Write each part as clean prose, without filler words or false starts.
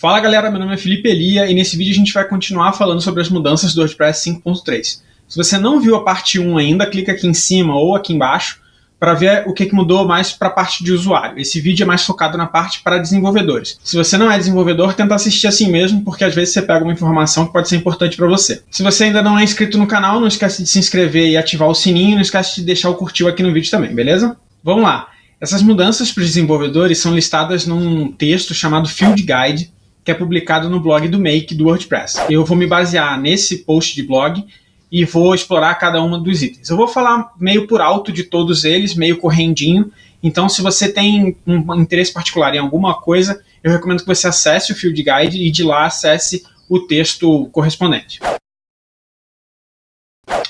Fala galera, meu nome é Felipe Elia e nesse vídeo a gente vai continuar falando sobre as mudanças do WordPress 5.3. Se você não viu a parte 1 ainda, clica aqui em cima ou aqui embaixo para ver o que mudou mais para a parte de usuário. Esse vídeo é mais focado na parte para desenvolvedores. Se você não é desenvolvedor, tenta assistir assim mesmo, porque às vezes você pega uma informação que pode ser importante para você. Se você ainda não é inscrito no canal, não esquece de se inscrever e ativar o sininho, não esquece de deixar o curtir aqui no vídeo também, beleza? Vamos lá! Essas mudanças para os desenvolvedores são listadas num texto chamado Field Guide, que é publicado no blog do Make do WordPress. Eu vou me basear nesse post de blog e vou explorar cada um dos itens. Eu vou falar meio por alto de todos eles, meio correndinho. Então, se você tem um interesse particular em alguma coisa, eu recomendo que você acesse o Field Guide e de lá acesse o texto correspondente.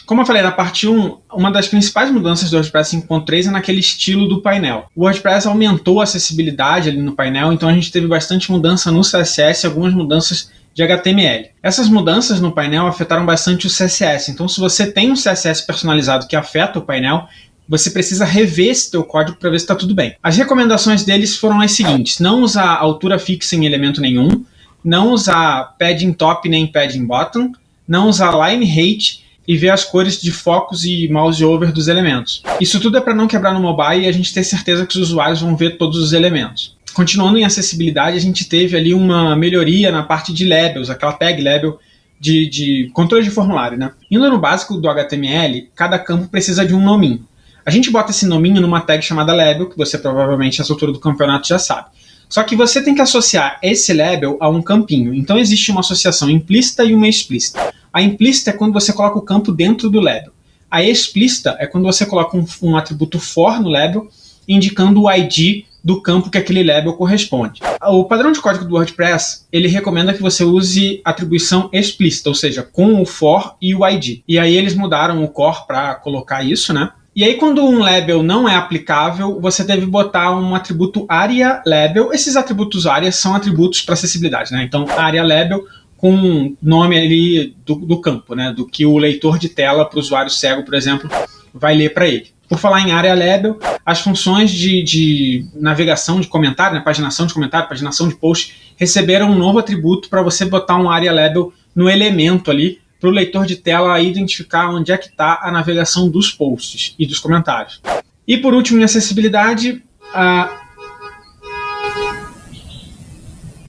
Como eu falei na parte 1, uma das principais mudanças do WordPress 5.3 é naquele estilo do painel. O WordPress aumentou a acessibilidade ali no painel, então a gente teve bastante mudança no CSS e algumas mudanças de HTML. Essas mudanças no painel afetaram bastante o CSS, então se você tem um CSS personalizado que afeta o painel, você precisa rever esse teu código para ver se está tudo bem. As recomendações deles foram as seguintes: não usar altura fixa em elemento nenhum, não usar padding top nem padding bottom, não usar line height, e ver as cores de focos e mouse over dos elementos. Isso tudo é para não quebrar no mobile e a gente ter certeza que os usuários vão ver todos os elementos. Continuando em acessibilidade, a gente teve ali uma melhoria na parte de labels, aquela tag label de controle de formulário, né? Indo no básico do HTML, cada campo precisa de um nominho. A gente bota esse nominho numa tag chamada label, que você provavelmente, essa altura do campeonato, já sabe. Só que você tem que associar esse label a um campinho. Então existe uma associação implícita e uma explícita. A implícita é quando você coloca o campo dentro do label. A explícita é quando você coloca um atributo for no label, indicando o ID do campo que aquele label corresponde. O padrão de código do WordPress, ele recomenda que você use atribuição explícita, ou seja, com o for e o ID. E aí eles mudaram o core para colocar isso, né? E aí quando um label não é aplicável, você deve botar um atributo area label. Esses atributos área são atributos para acessibilidade, né? Então area label com o nome ali do campo, né? Do que o leitor de tela para o usuário cego, por exemplo, vai ler para ele. Por falar em area label, as funções de navegação de comentário, né? Paginação de comentário, paginação de post, receberam um novo atributo para você botar um area label no elemento ali, para o leitor de tela identificar onde é que está a navegação dos posts e dos comentários. E por último, em acessibilidade,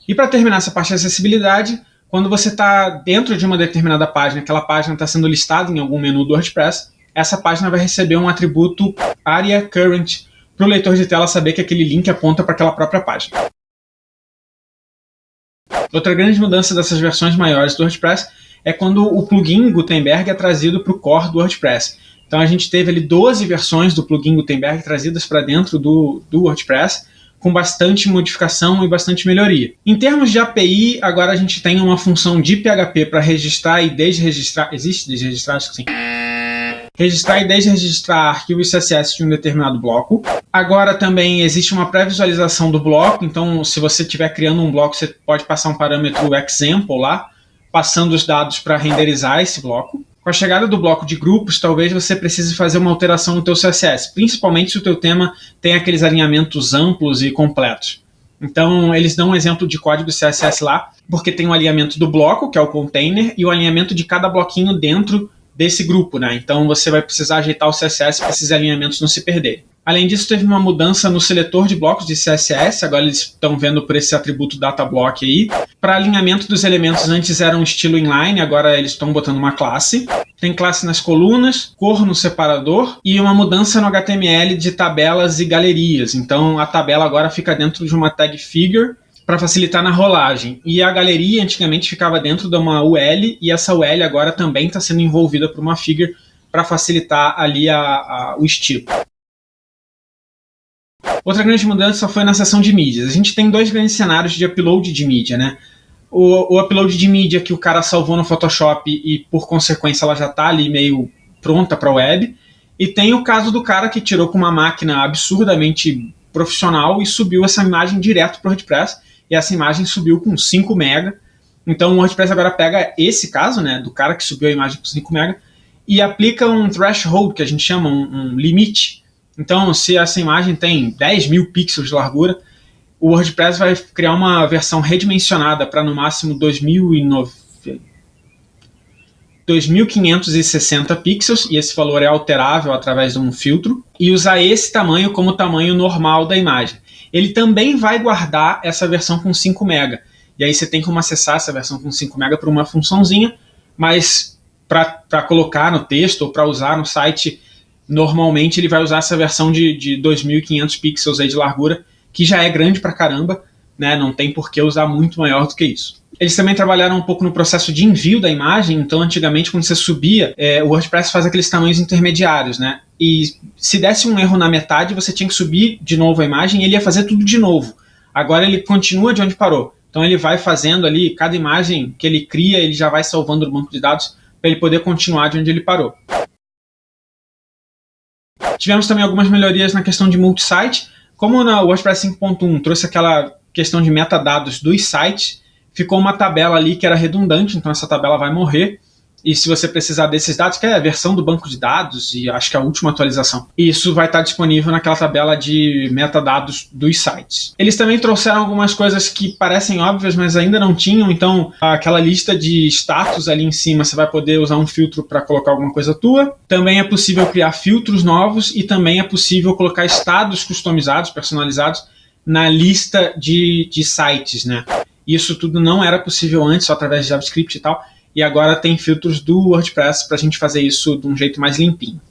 e para terminar essa parte de acessibilidade, quando você está dentro de uma determinada página, aquela página está sendo listada em algum menu do WordPress, essa página vai receber um atributo area current para o leitor de tela saber que aquele link aponta para aquela própria página. Outra grande mudança dessas versões maiores do WordPress é quando o plugin Gutenberg é trazido para o core do WordPress. Então a gente teve ali 12 versões do plugin Gutenberg trazidas para dentro do WordPress, com bastante modificação e bastante melhoria. Em termos de API, agora a gente tem uma função de PHP para registrar e desregistrar. Existe desregistrar? Acho que sim. Registrar e desregistrar arquivos CSS de um determinado bloco. Agora também existe uma pré-visualização do bloco, então se você estiver criando um bloco, você pode passar um parâmetro example lá, passando os dados para renderizar esse bloco. Com a chegada do bloco de grupos, talvez você precise fazer uma alteração no teu CSS, principalmente se o teu tema tem aqueles alinhamentos amplos e completos. Então, eles dão um exemplo de código CSS lá, porque tem o alinhamento do bloco, que é o container, e o alinhamento de cada bloquinho dentro desse grupo, né? Então, você vai precisar ajeitar o CSS para esses alinhamentos não se perderem. Além disso, teve uma mudança no seletor de blocos de CSS, agora eles estão vendo por esse atributo DataBlock aí. Para alinhamento dos elementos, antes era um estilo inline, agora eles estão botando uma classe. Tem classe nas colunas, cor no separador e uma mudança no HTML de tabelas e galerias. Então a tabela agora fica dentro de uma tag figure para facilitar na rolagem. E a galeria antigamente ficava dentro de uma UL e essa UL agora também está sendo envolvida por uma figure para facilitar ali o estilo. Outra grande mudança foi na seção de mídias. A gente tem dois grandes cenários de upload de mídia, né? O upload de mídia que o cara salvou no Photoshop e, por consequência, ela já está ali meio pronta para a web. E tem o caso do cara que tirou com uma máquina absurdamente profissional e subiu essa imagem direto para o WordPress. E essa imagem subiu com 5 MB. Então o WordPress agora pega esse caso, né, do cara que subiu a imagem com 5 MB e aplica um threshold, que a gente chama um limite. Então, se essa imagem tem 10 mil pixels de largura, o WordPress vai criar uma versão redimensionada para no máximo 2560 pixels, e esse valor é alterável através de um filtro, e usar esse tamanho como tamanho normal da imagem. Ele também vai guardar essa versão com 5 MB, e aí você tem como acessar essa versão com 5 MB por uma funçãozinha, mas para colocar no texto ou para usar no site, normalmente ele vai usar essa versão de 2500 pixels aí de largura, que já é grande pra caramba, né? Não tem por que usar muito maior do que isso. Eles também trabalharam um pouco no processo de envio da imagem, então antigamente quando você subia, o WordPress faz aqueles tamanhos intermediários, né? E se desse um erro na metade, você tinha que subir de novo a imagem e ele ia fazer tudo de novo. Agora ele continua de onde parou. Então ele vai fazendo ali, cada imagem que ele cria, ele já vai salvando no banco de dados para ele poder continuar de onde ele parou. Tivemos também algumas melhorias na questão de multisite. Como na WordPress 5.1 trouxe aquela questão de metadados dos sites, ficou uma tabela ali que era redundante, então essa tabela vai morrer. E se você precisar desses dados, que é a versão do banco de dados, e acho que é a última atualização, isso vai estar disponível naquela tabela de metadados dos sites. Eles também trouxeram algumas coisas que parecem óbvias, mas ainda não tinham, então aquela lista de status ali em cima, você vai poder usar um filtro para colocar alguma coisa tua. Também é possível criar filtros novos e também é possível colocar estados customizados, personalizados, na lista de sites, né? Isso tudo não era possível antes, só através de JavaScript e tal. E agora tem filtros do WordPress para a gente fazer isso de um jeito mais limpinho.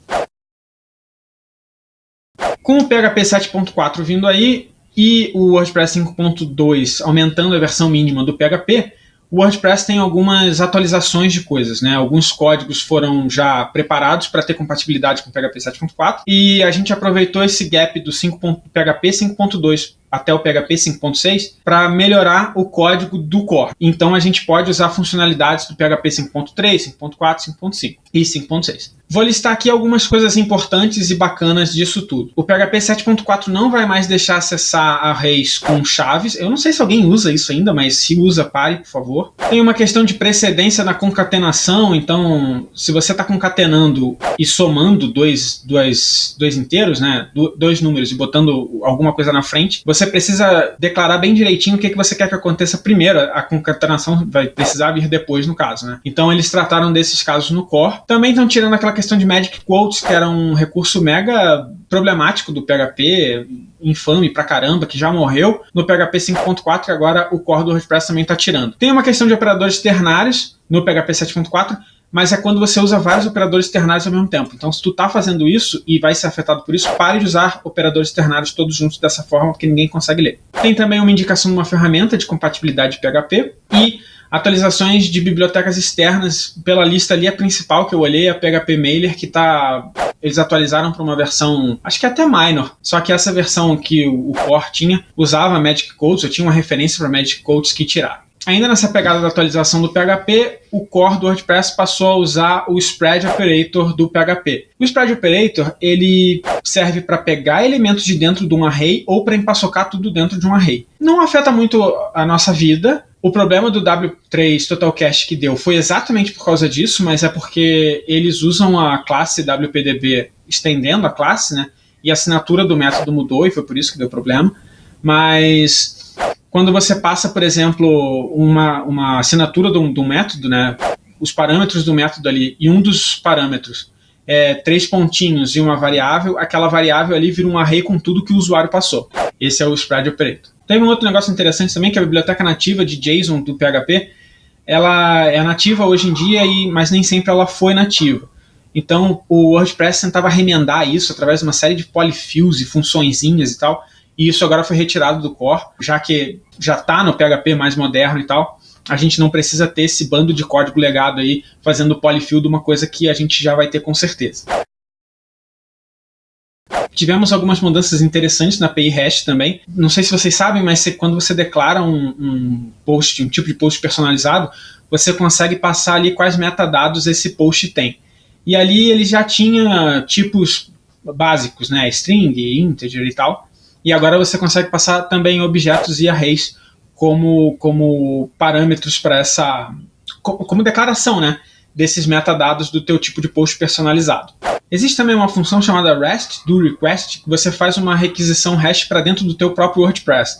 Com o PHP 7.4 vindo aí e o WordPress 5.2 aumentando a versão mínima do PHP, o WordPress tem algumas atualizações de coisas, né? Alguns códigos foram já preparados para ter compatibilidade com o PHP 7.4 e a gente aproveitou esse gap do PHP 5.2 até o PHP 5.6 para melhorar o código do core. Então a gente pode usar funcionalidades do PHP 5.3, 5.4, 5.5 e 5.6. Vou listar aqui algumas coisas importantes e bacanas disso tudo. O PHP 7.4 não vai mais deixar acessar arrays com chaves. Eu não sei se alguém usa isso ainda, mas se usa, pare, por favor. Tem uma questão de precedência na concatenação, então se você está concatenando e somando dois inteiros, né, dois números e botando alguma coisa na frente, você precisa declarar bem direitinho o que você quer que aconteça primeiro. A concatenação vai precisar vir depois, no caso, né? Então eles trataram desses casos no core. Também estão tirando aquela questão de Magic Quotes, que era um recurso mega problemático do PHP, infame pra caramba, que já morreu no PHP 5.4 e agora o core do WordPress também está tirando. Tem uma questão de operadores ternários no PHP 7.4, mas é quando você usa vários operadores ternários ao mesmo tempo. Então, se tu está fazendo isso e vai ser afetado por isso, pare de usar operadores ternários todos juntos dessa forma, porque ninguém consegue ler. Tem também uma indicação de uma ferramenta de compatibilidade de PHP e atualizações de bibliotecas externas. Pela lista ali, a principal que eu olhei é a PHP Mailer, que eles atualizaram para uma versão, acho que até minor, só que essa versão que o core tinha, usava Magic Quotes, eu tinha uma referência para Magic Quotes que tiraram. Ainda nessa pegada da atualização do PHP, o core do WordPress passou a usar o Spread Operator do PHP. O Spread Operator, ele serve para pegar elementos de dentro de um array ou para empaçocar tudo dentro de um array. Não afeta muito a nossa vida. O problema do W3 Total Cache que deu foi exatamente por causa disso, mas é porque eles usam a classe WPDB estendendo a classe, né? E a assinatura do método mudou e foi por isso que deu problema. Mas quando você passa, por exemplo, uma assinatura de um método, né, os parâmetros do método ali, e um dos parâmetros é 3 pontinhos e uma variável, aquela variável ali vira um array com tudo que o usuário passou. Esse é o Spread Operator. Tem um outro negócio interessante também, que a biblioteca nativa de JSON do PHP, ela é nativa hoje em dia, mas nem sempre ela foi nativa. Então o WordPress tentava remendar isso através de uma série de polyfills e funçõezinhas e tal, e isso agora foi retirado do core, já que já está no PHP mais moderno e tal, a gente não precisa ter esse bando de código legado aí fazendo polyfill de uma coisa que a gente já vai ter com certeza. Tivemos algumas mudanças interessantes na API Hash também. Não sei se vocês sabem, mas quando você declara um post, um tipo de post personalizado, você consegue passar ali quais metadados esse post tem. E ali ele já tinha tipos básicos, né? String, integer e tal. E agora você consegue passar também objetos e arrays como parâmetros para como declaração, né, desses metadados do teu tipo de post personalizado. Existe também uma função chamada REST, do request, que você faz uma requisição hash para dentro do teu próprio WordPress.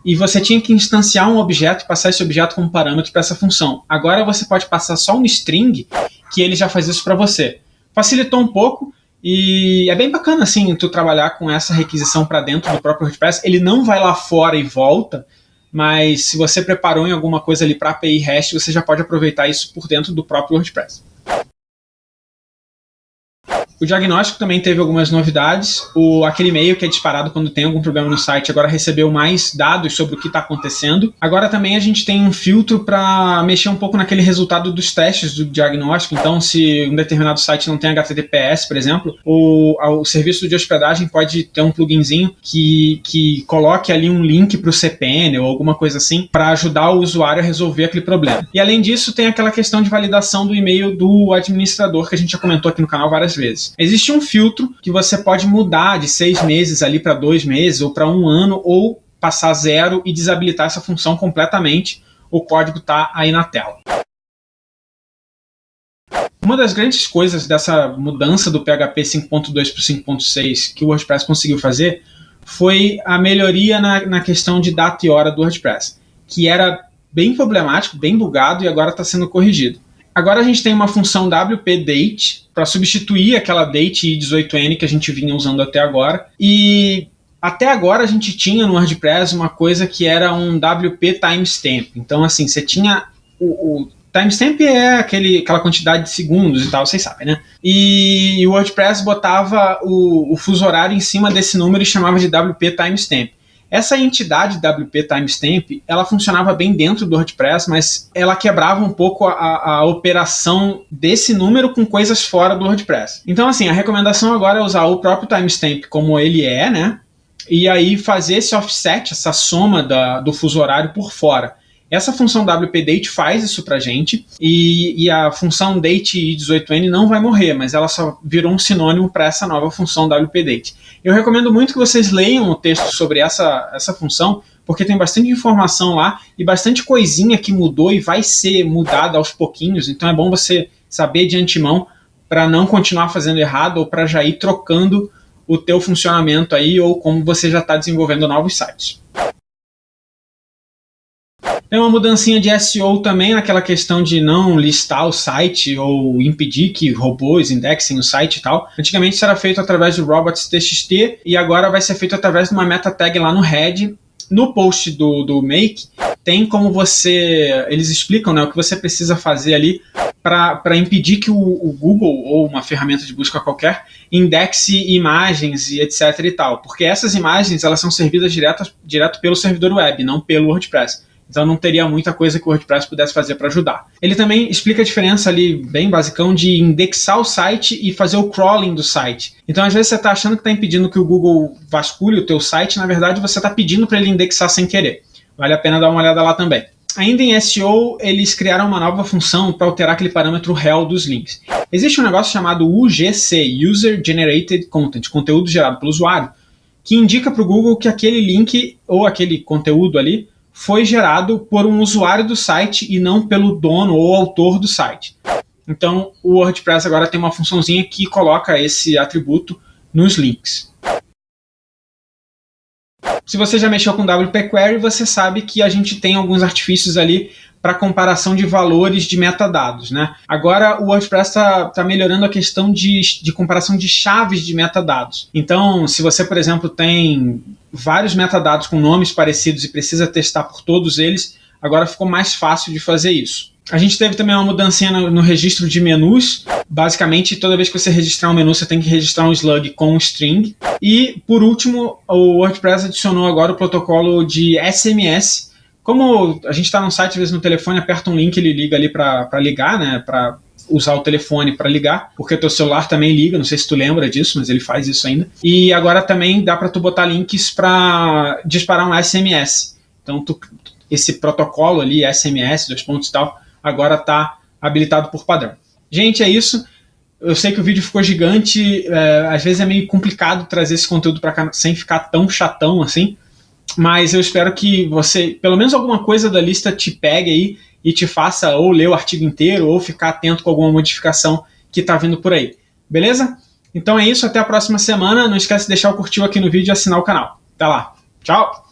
e você tinha que instanciar um objeto e passar esse objeto como parâmetro para essa função. Agora você pode passar só um string que ele já faz isso para você. Facilitou um pouco e é bem bacana assim tu trabalhar com essa requisição para dentro do próprio WordPress. Ele não vai lá fora e volta, mas se você preparou em alguma coisa ali para API REST, você já pode aproveitar isso por dentro do próprio WordPress. O diagnóstico também teve algumas novidades. Aquele e-mail que é disparado quando tem algum problema no site agora recebeu mais dados sobre o que está acontecendo. Agora também a gente tem um filtro para mexer um pouco naquele resultado dos testes do diagnóstico. Então, se um determinado site não tem HTTPS, por exemplo, o serviço de hospedagem pode ter um pluginzinho que coloque ali um link para o CPN ou alguma coisa assim para ajudar o usuário a resolver aquele problema. E além disso, tem aquela questão de validação do e-mail do administrador que a gente já comentou aqui no canal várias vezes. Existe um filtro que você pode mudar de 6 meses ali para 2 meses ou para 1 ano ou passar 0 e desabilitar essa função completamente. O código está aí na tela. Uma das grandes coisas dessa mudança do PHP 5.2 para o 5.6 que o WordPress conseguiu fazer foi a melhoria na questão de data e hora do WordPress, que era bem problemático, bem bugado e agora está sendo corrigido. Agora a gente tem uma função WP-Date para substituir aquela date i18n que a gente vinha usando até agora. E até agora a gente tinha no WordPress uma coisa que era um WP timestamp. Então, assim, você tinha o timestamp é aquela quantidade de segundos e tal, vocês sabem, né? E o WordPress botava o fuso horário em cima desse número e chamava de WP timestamp. Essa entidade WP Timestamp, ela funcionava bem dentro do WordPress, mas ela quebrava um pouco a operação desse número com coisas fora do WordPress. Então, assim, a recomendação agora é usar o próprio timestamp como ele é, né? E aí fazer esse offset, essa soma do fuso horário por fora. Essa função WP-Date faz isso pra gente, e a função date i18n não vai morrer, mas ela só virou um sinônimo para essa nova função WP-Date. Eu recomendo muito que vocês leiam o texto sobre essa função, porque tem bastante informação lá e bastante coisinha que mudou e vai ser mudada aos pouquinhos, então é bom você saber de antemão para não continuar fazendo errado ou para já ir trocando o teu funcionamento aí ou como você já está desenvolvendo novos sites. Tem uma mudancinha de SEO também naquela questão de não listar o site ou impedir que robôs indexem o site e tal. Antigamente isso era feito através do robots.txt e agora vai ser feito através de uma meta tag lá no head. No post do Make tem como eles explicam, né, o que você precisa fazer ali para impedir que o Google ou uma ferramenta de busca qualquer indexe imagens e etc e tal. Porque essas imagens elas são servidas direto pelo servidor web, não pelo WordPress. Então não teria muita coisa que o WordPress pudesse fazer para ajudar. Ele também explica a diferença ali, bem basicão, de indexar o site e fazer o crawling do site. Então às vezes você está achando que está impedindo que o Google vasculhe o teu site, na verdade você está pedindo para ele indexar sem querer. Vale a pena dar uma olhada lá também. Ainda em SEO, eles criaram uma nova função para alterar aquele parâmetro rel dos links. Existe um negócio chamado UGC, User Generated Content, conteúdo gerado pelo usuário, que indica para o Google que aquele link ou aquele conteúdo ali foi gerado por um usuário do site e não pelo dono ou autor do site. Então, o WordPress agora tem uma funçãozinha que coloca esse atributo nos links. Se você já mexeu com WP Query, você sabe que a gente tem alguns artifícios ali para comparação de valores de metadados, né? Agora o WordPress está melhorando a questão de comparação de chaves de metadados. Então, se você, por exemplo, tem vários metadados com nomes parecidos e precisa testar por todos eles, agora ficou mais fácil de fazer isso. A gente teve também uma mudancinha no registro de menus. Basicamente, toda vez que você registrar um menu, você tem que registrar um slug com um string. E, por último, o WordPress adicionou agora o protocolo de SMS. Como a gente está no site, às vezes no telefone, aperta um link, ele liga ali para ligar, né? Para usar o telefone para ligar, porque o teu celular também liga, não sei se tu lembra disso, mas ele faz isso ainda. E agora também dá para tu botar links para disparar um SMS. Então, esse protocolo ali, SMS, 2 pontos e tal, agora está habilitado por padrão. Gente, é isso. Eu sei que o vídeo ficou gigante, às vezes é meio complicado trazer esse conteúdo para cá sem ficar tão chatão assim, mas eu espero que você, pelo menos alguma coisa da lista te pegue aí e te faça ou ler o artigo inteiro ou ficar atento com alguma modificação que está vindo por aí. Beleza? Então é isso, até a próxima semana. Não esquece de deixar o curtir aqui no vídeo e assinar o canal. Até lá. Tchau!